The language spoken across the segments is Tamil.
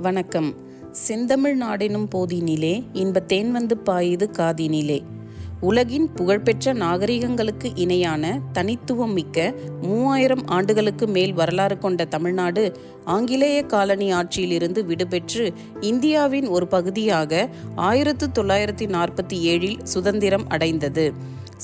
வணக்கம். செந்தமிழ் நாடெனும் போதினிலே இன்பத் தேன் வந்து பாயுது காதினிலே. உலகின் புகழ்பெற்ற நாகரிகங்களுக்கு இணையான தனித்துவம் மிக்க 3000 ஆண்டுகளுக்கு மேல் வரலாறு கொண்ட தமிழ்நாடு ஆங்கிலேய காலனி ஆட்சியிலிருந்து விடுபெற்று இந்தியாவின் ஒரு பகுதியாக 1947 சுதந்திரம் அடைந்தது.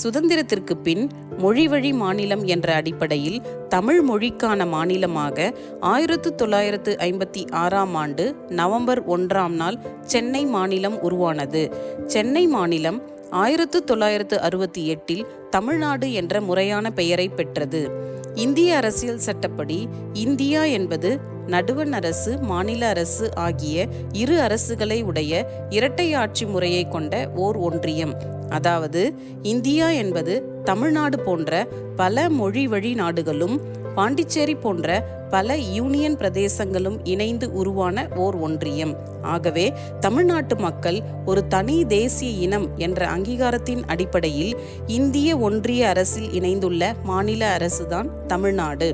சுதந்திரத்திற்கு பின் மொழிவழி மாநிலம் என்ற அடிப்படையில் தமிழ் மொழிக்கான மாநிலமாக 1956 ஆண்டு நவம்பர் 1 சென்னை மாநிலம் உருவானது. சென்னை மாநிலம் 1968 தமிழ்நாடு என்ற முறையான பெயரை பெற்றது. இந்திய அரசியல் சட்டப்படி இந்தியா என்பது நடுவண் அரசு, மாநில அரசு ஆகிய இரு அரசுகளை உடைய இரட்டை ஆட்சி முறையை கொண்ட ஓர் ஒன்றியம். அதாவது இந்தியா என்பது தமிழ்நாடு போன்ற பல மொழி வழி நாடுகளும் பாண்டிச்சேரி போன்ற பல யூனியன் பிரதேசங்களும் இணைந்து உருவான ஓர் ஒன்றியம். ஆகவே தமிழ்நாட்டு மக்கள் ஒரு தனி தேசிய இனம் என்ற அங்கீகாரத்தின் அடிப்படையில் இந்திய ஒன்றிய அரசில் இணைந்துள்ள மாநில அரசுதான் தமிழ்நாடு.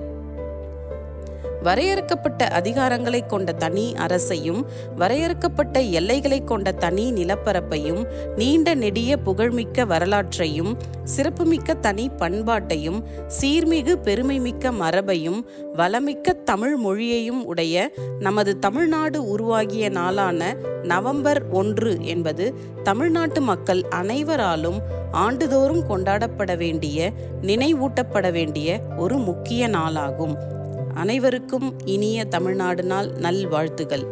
வரையறுக்கப்பட்ட அதிகாரங்களை கொண்ட தனி அரசையும் வரையறுக்கப்பட்ட எல்லைகளை கொண்ட தனி நிலப்பரப்பையும் நீண்ட நெடிய புகழ்மிக்க வரலாற்றையும் சிறப்புமிக்க தனி பண்பாட்டையும் சீர்மிகு பெருமைமிக்க மரபையும் வளமிக்க தமிழ் மொழியையும் உடைய நமது தமிழ்நாடு உருவாகிய நாளான நவம்பர் 1 என்பது தமிழ்நாட்டு மக்கள் அனைவராலும் ஆண்டுதோறும் கொண்டாடப்பட வேண்டிய, நினைவூட்டப்பட வேண்டிய ஒரு முக்கிய நாளாகும். அனைவருக்கும் இனிய தமிழ்நாடு நாள் நல்வாழ்த்துகள்.